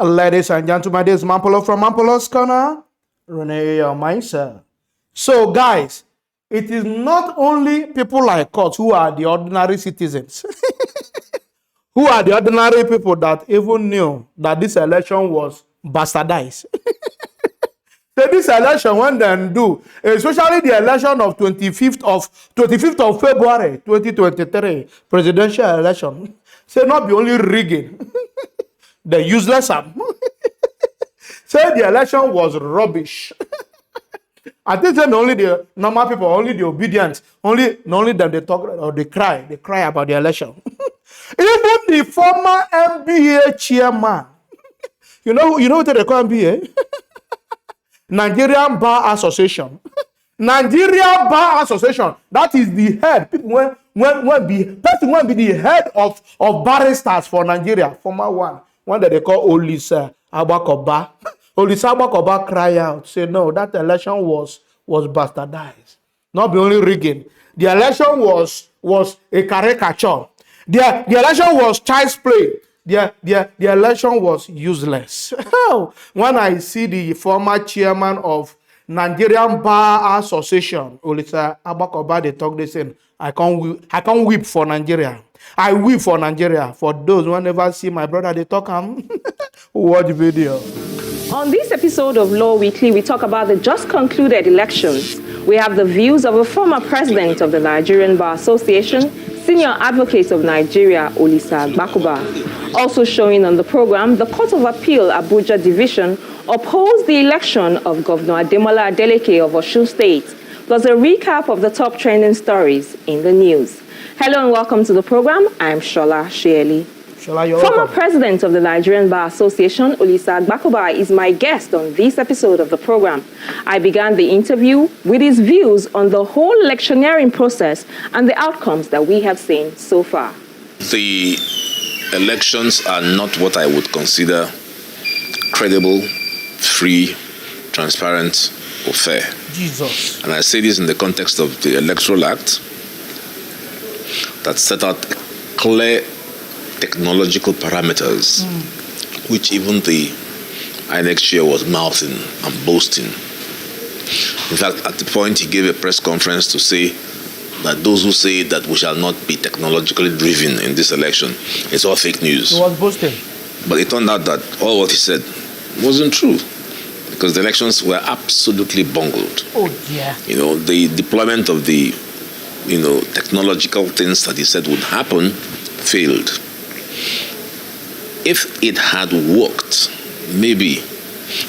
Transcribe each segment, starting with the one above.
Ladies and gentlemen, this is Mampolo from Mampolo's Corner. Renee, your mindset. So, guys, it is not only people like us who are the ordinary citizens, who are the ordinary people that even knew that this election was bastardized. So this election, when they do, especially the election of 25th of February 2023 presidential election, say not be only rigging, the useless am. Say the election was rubbish. I think that only the normal people, only the obedient, only them they talk or they cry about the election. Even the former NBA chairman, you know what they call NBA? Nigerian Bar Association. Nigeria Bar Association. That is the head. People when be the head of barristers for Nigeria. Former one that they call Olisa Agbakoba. Olisa Agbakoba cry out, say no, that election was bastardized. Not be only rigging. The election was a caricature. The election was child's play. The election was useless. When I see the former chairman of Nigerian Bar Association, Olisa Agbakoba, they talk, they say, I can't weep for Nigeria. I weep for Nigeria. For those who never see my brother, they talk, watch the video. On this episode of Law Weekly, we talk about the just concluded elections. We have the views of a former president of the Nigerian Bar Association, Senior Advocate of Nigeria, Olisa Agbakoba. Also showing on the program, the Court of Appeal Abuja Division opposed the election of Governor Ademola Adeleke of Osun State, plus a recap of the top trending stories in the news. Hello and welcome to the program. I'm Shola Sheeli. Former president of the Nigerian Bar Association, Olisa Agbakoba, is my guest on this episode of the program. I began the interview with his views on the whole electioneering process and the outcomes that we have seen so far. The elections are not what I would consider credible, free, transparent, or fair. Jesus. And I say this in the context of the Electoral Act that set out clear technological parameters, which even the INEC chair was mouthing and boasting. In fact, at the point he gave a press conference to say that those who say that we shall not be technologically driven in this election, it's all fake news. He was boasting. But it turned out that all what he said wasn't true, because the elections were absolutely bungled. Oh, yeah. The deployment of the, technological things that he said would happen failed. If it had worked, maybe.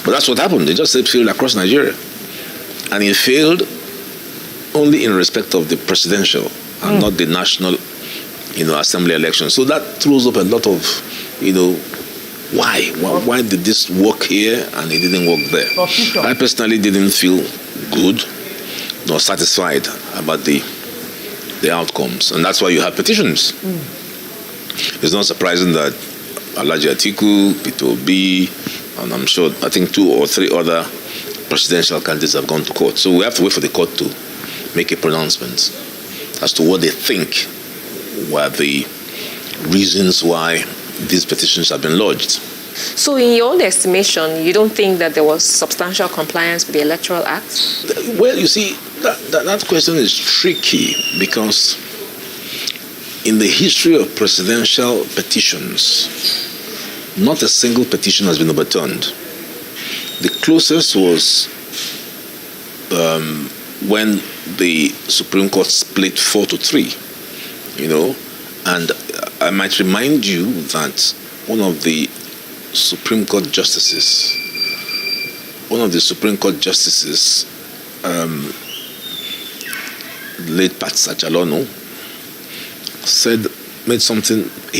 But that's what happened. They just said failed across Nigeria. And it failed only in respect of the presidential and not the national, assembly election. So that throws up a lot of, why did this work here and it didn't work there? I personally didn't feel good nor satisfied about the outcomes. And that's why you have petitions. It's not surprising that Alhaji Atiku, Peter Obi, and I think 2 or 3 other presidential candidates have gone to court. So we have to wait for the court to make a pronouncement as to what they think were the reasons why these petitions have been lodged. So in your own estimation, you don't think that there was substantial compliance with the Electoral Act? Well, you see, that question is tricky because in the history of presidential petitions, not a single petition has been overturned. The closest was when the Supreme Court split 4-3, and I might remind you that one of the Supreme Court justices, late Pat Sachalonu,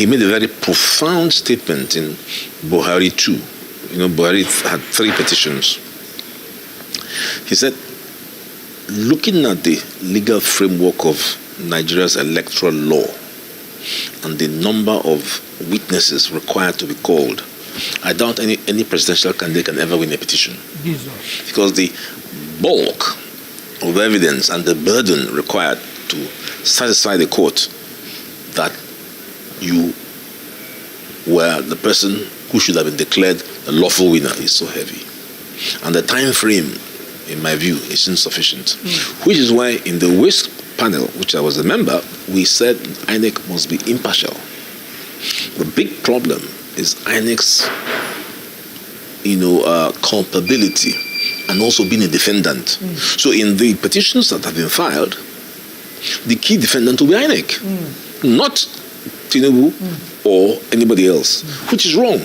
made a very profound statement in Buhari 2. Buhari had 3 petitions. He said, looking at the legal framework of Nigeria's electoral law and the number of witnesses required to be called, I doubt any presidential candidate can ever win a petition. Jesus. Because the bulk of evidence and the burden required to satisfy the court that you were the person who should have been declared a lawful winner is so heavy. And the time frame, in my view, is insufficient. Which is why in the Waste panel, which I was a member, we said INEC must be impartial. The big problem is INEC's culpability and also being a defendant. So in the petitions that have been filed, the key defendant will be INEC, not Tinubu or anybody else, which is wrong.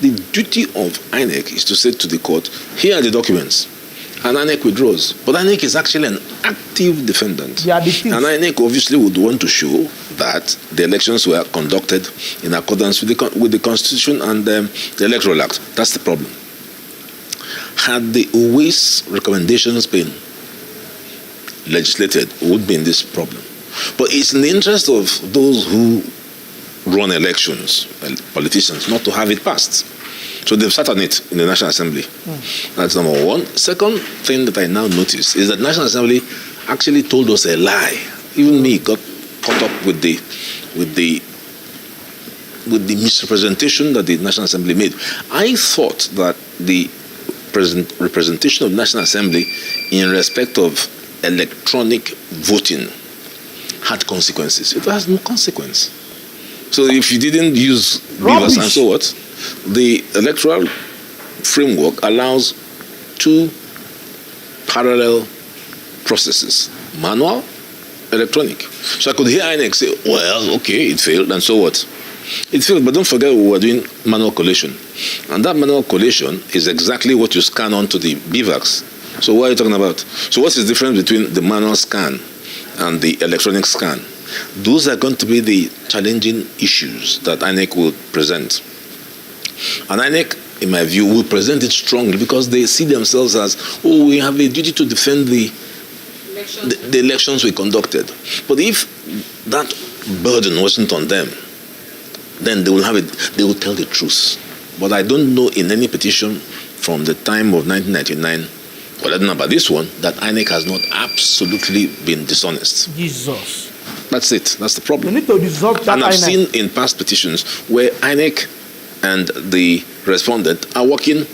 The duty of INEC is to say to the court, here are the documents, and INEC withdraws. But INEC is actually an active defendant. Yeah, and INEC obviously would want to show that the elections were conducted in accordance with the Constitution and the Electoral Act. That's the problem. Had the OAS recommendations been legislated, we would be in this problem. But it's in the interest of those who run elections, politicians, not to have it passed. So they've sat on it in the National Assembly. That's number one. Second thing that I now notice is that the National Assembly actually told us a lie. Even me got caught up with the misrepresentation that the National Assembly made. I thought that the representation of the National Assembly in respect of electronic voting had consequences. It has no consequence. So if you didn't use beavers and so what, the electoral framework allows two parallel processes, manual, electronic. So I could hear INEC say, well, okay, it failed, and so what? It failed, but don't forget we were doing manual collation. And that manual collation is exactly what you scan onto the BVAX. So what are you talking about? So what's the difference between the manual scan and the electronic scan? Those are going to be the challenging issues that INEC will present. And INEC, in my view, will present it strongly because they see themselves as, oh, we have a duty to defend the elections we conducted. But if that burden wasn't on them, then they will tell the truth. But I don't know in any petition from the time of 1999, well, I don't know about this one, that INEC has not absolutely been dishonest. Jesus. That's it. That's the problem. You need to dissolve that. And I've INEC. seen in past petitions where INEC and the respondent are working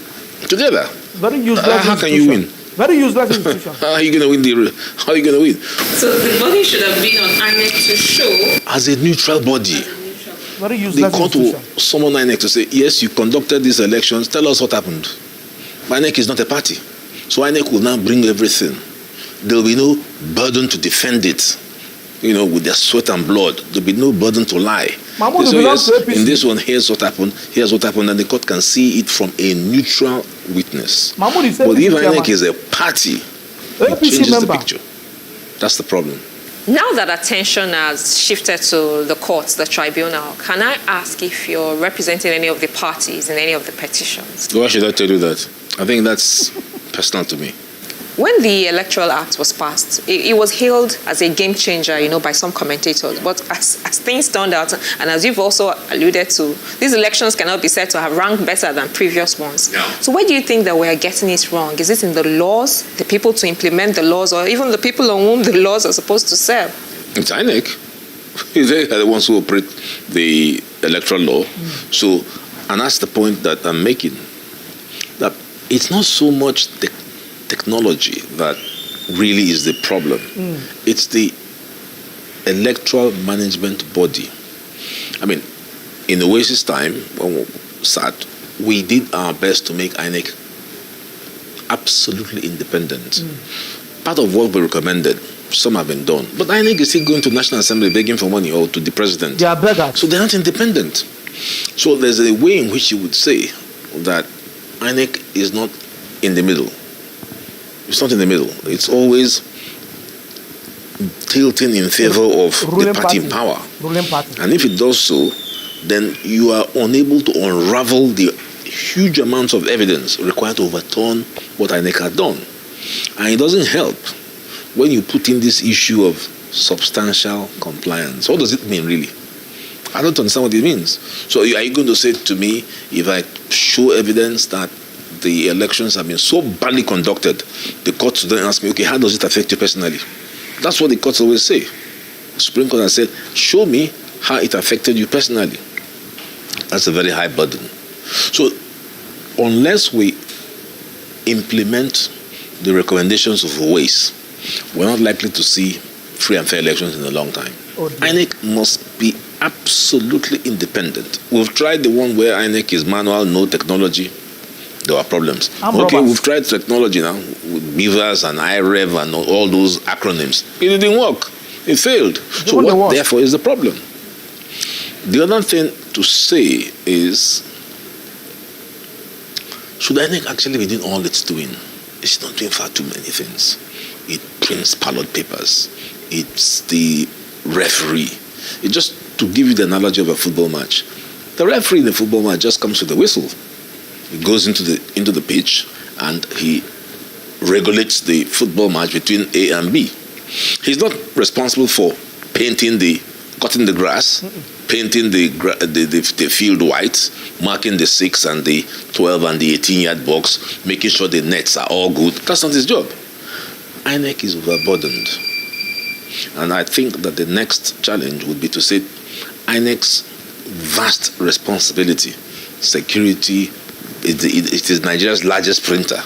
together. Very useless. How can you win? Very useless institution. How are you going to win? How are you going to win? So the body should have been on INEC to show. As a neutral body, Very the useless court will institution. summon INEC to say, yes, you conducted these elections. Tell us what happened. But INEC is not a party. So INEC will now bring everything. There will be no burden to defend it. With their sweat and blood. There will be no burden to lie. Mahmoud So belongs yes, to APC. in this one, here's what happened, and the court can see it from a neutral witness. Mahmoud is But if APC INEC chairman. is a party, it APC changes the member. picture. That's the problem. Now that attention has shifted to the courts, the tribunal, can I ask if you're representing any of the parties in any of the petitions? Why should I tell you that? I think that's personal to me. When the Electoral Act was passed, it was hailed as a game changer, by some commentators. But as things turned out, and as you've also alluded to, these elections cannot be said to have ranked better than previous ones. Yeah. So where do you think that we are getting it wrong? Is it in the laws, the people to implement the laws, or even the people on whom the laws are supposed to serve? It's INEC. They are the ones who operate the electoral law. So, and that's the point that I'm making. That it's not so much the technology that really is the problem. It's the electoral management body. I mean, in Oasis time, when we sat, we did our best to make INEC absolutely independent. Part of what we recommended, some have been done. But INEC is still going to National Assembly begging for money or to the president. They are beggars. So they're not independent. So there's a way in which you would say that INEC is not in the middle. It's not in the middle. It's always tilting in favor of the party in power. Ruling party. And if it does so, then you are unable to unravel the huge amounts of evidence required to overturn what INEC had done. And it doesn't help when you put in this issue of substantial compliance. What does it mean, really? I don't understand what it means. So are you going to say to me, if I show evidence that the elections have been so badly conducted, the courts then ask me, okay, how does it affect you personally? That's what the courts always say. The Supreme Court has said, show me how it affected you personally. That's a very high burden. So unless we implement the recommendations of OAS, we're not likely to see free and fair elections in a long time. INEC must be absolutely independent. We've tried the one where INEC is manual, no technology. There were problems. Okay, we've tried technology now with Beavers and IREV and all those acronyms. It didn't work. It failed. So what, therefore, is the problem? The other thing to say is, should INEC actually be doing all it's doing? It's not doing far too many things. It prints ballot papers. It's the referee. It just, to give you the analogy of a football match, the referee in the football match just comes with a whistle. He goes into the pitch and he regulates the football match between A and B. He's not responsible for cutting the grass, painting the field white, marking the 6 and the 12 and the 18-yard box, making sure the nets are all good. That's not his job. INEC is overburdened. And I think that the next challenge would be to say INEC's vast responsibility, security, it is Nigeria's largest printer.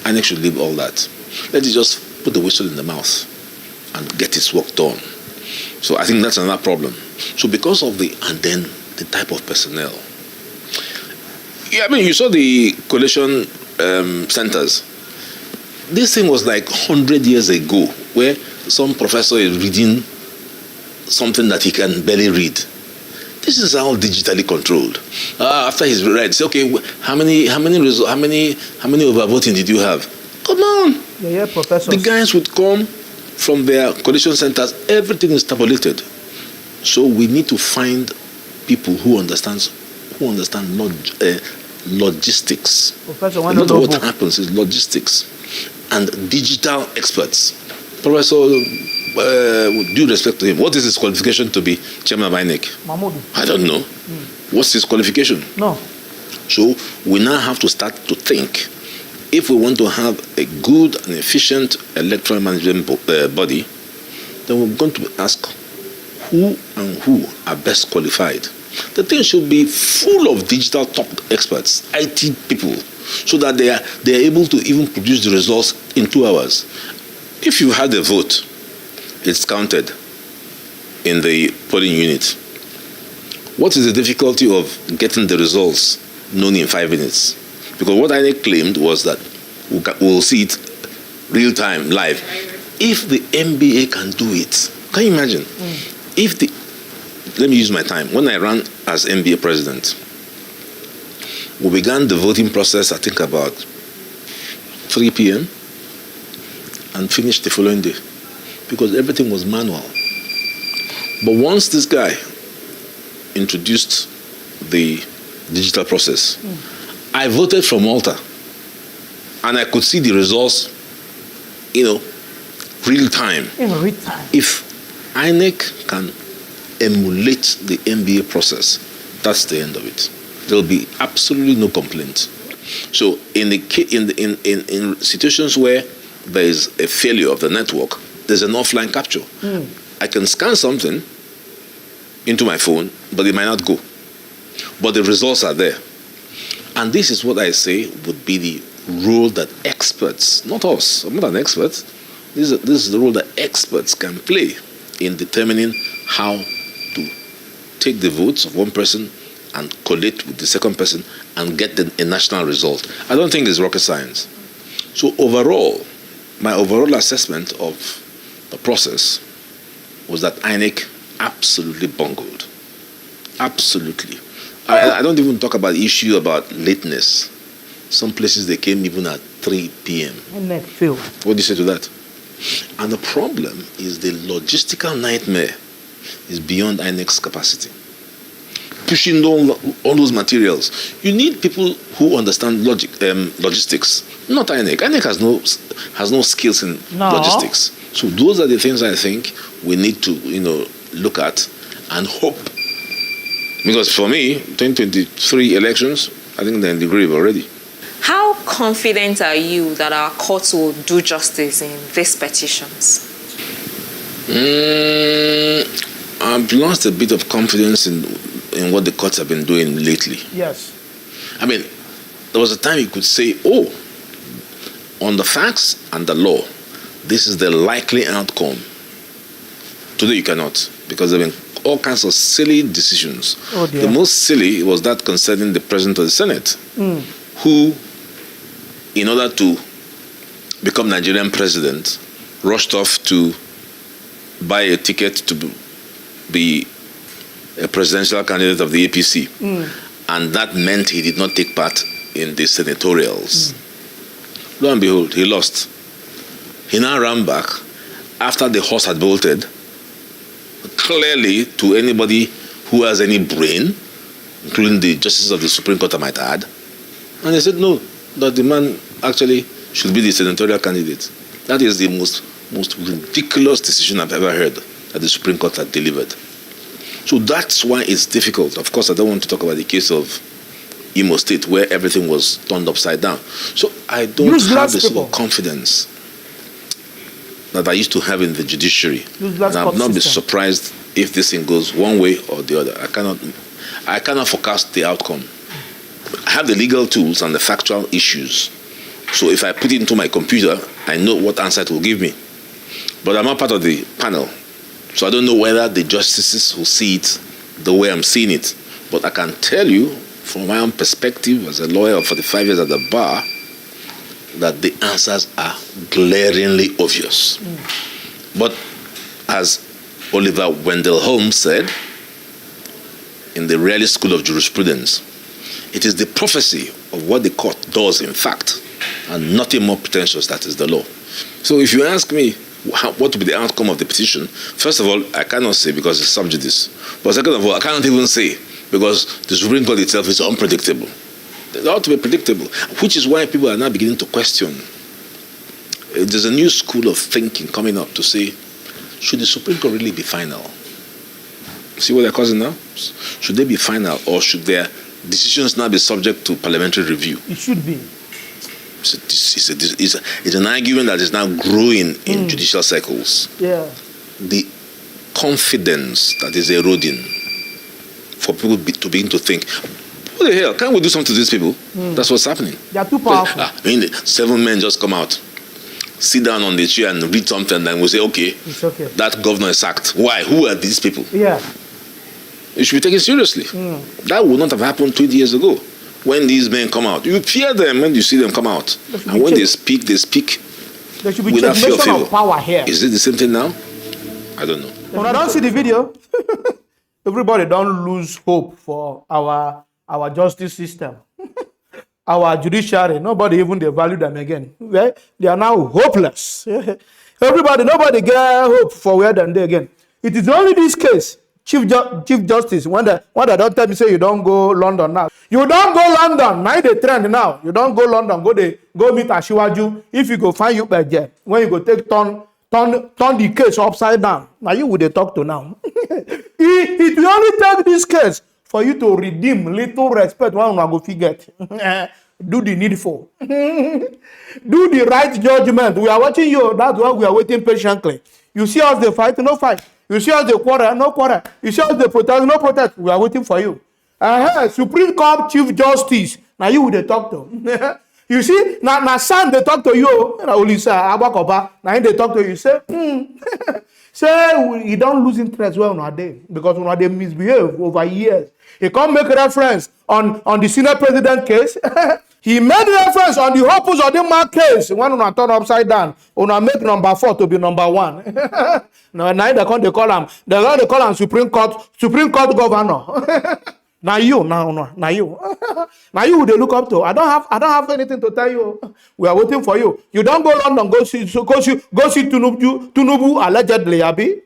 INEC should leave all that. Let it just put the whistle in the mouth and get its work done. So I think that's another problem. So because of the type of personnel. Yeah, I mean, you saw the collation centers. This thing was like 100 years ago, where some professor is reading something that he can barely read. This is all digitally controlled. After he's read, say, okay, how many overvoting did you have? Come on. Yeah, professors. The guys would come from their collation centers. Everything is tabulated. So we need to find people who understand logistics. Professor, not what happens is logistics and digital experts. Professor, with due respect to him, what is his qualification to be chairman of INEC? Mahmoud. I don't know. What's his qualification? No. So we now have to start to think, if we want to have a good and efficient electoral management body, then we're going to ask who are best qualified. The thing should be full of digital top experts, IT people, so that they are able to even produce the results in 2 hours. If you had a vote, it's counted in the polling unit. What is the difficulty of getting the results known in 5 minutes? Because what INEC claimed was that we'll see it real time, live. If the MBA can do it, can you imagine? Let me use my time. When I ran as MBA president, we began the voting process, I think about 3 p.m. and finished the following day, because everything was manual. But once this guy introduced the digital process, I voted from Malta, and I could see the results, real time. In real time. If INEC can emulate the MBA process, that's the end of it. There'll be absolutely no complaint. So in situations where there is a failure of the network, there's an offline capture. I can scan something into my phone, but it might not go. But the results are there. And this is what I say would be the role that experts, not us, I'm not an expert, this is the role that experts can play in determining how to take the votes of one person and collate with the second person and get a national result. I don't think it's rocket science. So overall, my overall assessment of the process was that INEC absolutely bungled. Absolutely. I don't even talk about the issue about lateness. Some places they came even at 3 p.m. INEC failed. What do you say to that? And the problem is the logistical nightmare is beyond INEC's capacity. Pushing all those materials. You need people who understand logistics, not INEC. INEC has no skills in logistics. So those are the things I think we need to look at and hope. Because for me, 2023 elections, I think they're in the grave already. How confident are you that our courts will do justice in these petitions? I've lost a bit of confidence in in what the courts have been doing lately. Yes. I mean, there was a time you could say, oh, on the facts and the law, this is the likely outcome. Today you cannot, because there have been all kinds of silly decisions. Oh dear. The most silly was that concerning the President of the Senate, who, in order to become Nigerian president, rushed off to buy a ticket to be a presidential candidate of the APC. And that meant he did not take part in the senatorials. Lo and behold, he lost. He now ran back after the horse had bolted, clearly to anybody who has any brain, including the justices of the Supreme Court, I might add. And they said, no, that the man actually should be the senatorial candidate. That is the most ridiculous decision I've ever heard that the Supreme Court had delivered. So that's why it's difficult. Of course, I don't want to talk about the case of Imo State, where everything was turned upside down. So I don't have the sort of confidence that I used to have in the judiciary. And I will not be surprised if this thing goes one way or the other. I cannot forecast the outcome. I have the legal tools and the factual issues. So if I put it into my computer, I know what answer it will give me. But I'm not part of the panel. So I don't know whether the justices will see it the way I'm seeing it. But I can tell you, from my own perspective as a lawyer of 45 years at the bar, that the answers are glaringly obvious. But as Oliver Wendell Holmes said in the Raleigh School of Jurisprudence, it is the prophecy of what the court does in fact, and nothing more pretentious, that is the law. So if you ask me what will be the outcome of the petition, first of all, I cannot say because it's sub judice. But second of all, I cannot even say because the Supreme Court itself is unpredictable. It ought to be predictable, which is why people are now beginning to question. There's a new school of thinking coming up to say, should the Supreme Court really be final? See what they're causing now? Should they be final, or should their decisions now be subject to parliamentary review? It should be. It's an argument that is now growing in judicial circles. Yeah. The confidence that is eroding for people to begin to think, what the hell, can't we do something to these people? That's what's happening. They are too powerful. The 7 men just come out, sit down on the chair and read something, and we'll say, okay, It's okay. that governor is sacked. Why? Who are these people? Yeah. It should be taken seriously. That would not have happened 20 years ago. When these men come out, you fear them when you see them come out. And when they speak There should be without fear of transmission favor. of power here. Is it the same thing now? I don't know. When I don't see the video, everybody don't lose hope for our justice system. Our judiciary, nobody even they value them again. Right? They are now hopeless. Nobody get hope for where they again. It is only this case, Chief Justice, when they don't tell me say you don't go London now. You don't go London. Now the trend now. You don't go London. Go meet Ashiwaju. If you go find you by jet, when you go take turn the case upside down. Now you would they talk to now. It will only take this case for you to redeem little respect when you go forget. Do the needful. Do the right judgment. We are watching you. That's why we are waiting patiently. You see us they fight, no fight. You see us they quarrel, no quarrel. You see us they protest, no protest. We are waiting for you. Supreme Court Chief Justice. Now you would they talk to. You see, now son they talk to you. Olisa Agbakoba. Now they talk to you. Say, say you don't lose interest well nowadays because when they misbehave over years. He can't make reference on the senior president case. He made reference on the Hopus or the mark case when on turn upside down. On make number 4 to be number 1. Now they call him. They call him Supreme Court governor. Now you. Now you they look up to. I don't have anything to tell you. We are waiting for you. You don't go London, go see Tunubu allegedly, Abi.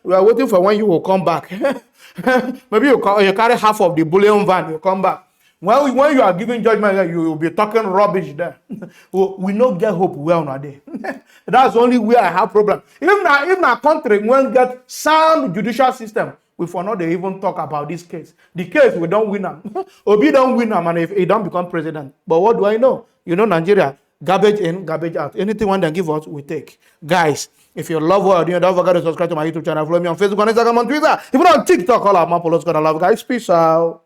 We are waiting for when you will come back. Maybe you carry half of the bullion van, you come back. When you are giving judgment, you will be talking rubbish there. We don't get hope well nowadays. That's only where I have problem. Even our country, when get sound judicial system, we for not they even talk about this case. The case, we don't win them. Obi don't win them, and if he don't become president. But what do I know? You know, Nigeria, garbage in, garbage out. Anything one they give us, we take. Guys, If you love what you're doing, don't forget to subscribe to my YouTube channel. Follow me on Facebook, on Instagram, on Twitter. Even on TikTok, all our Mapolos gonna love, guys. Peace out.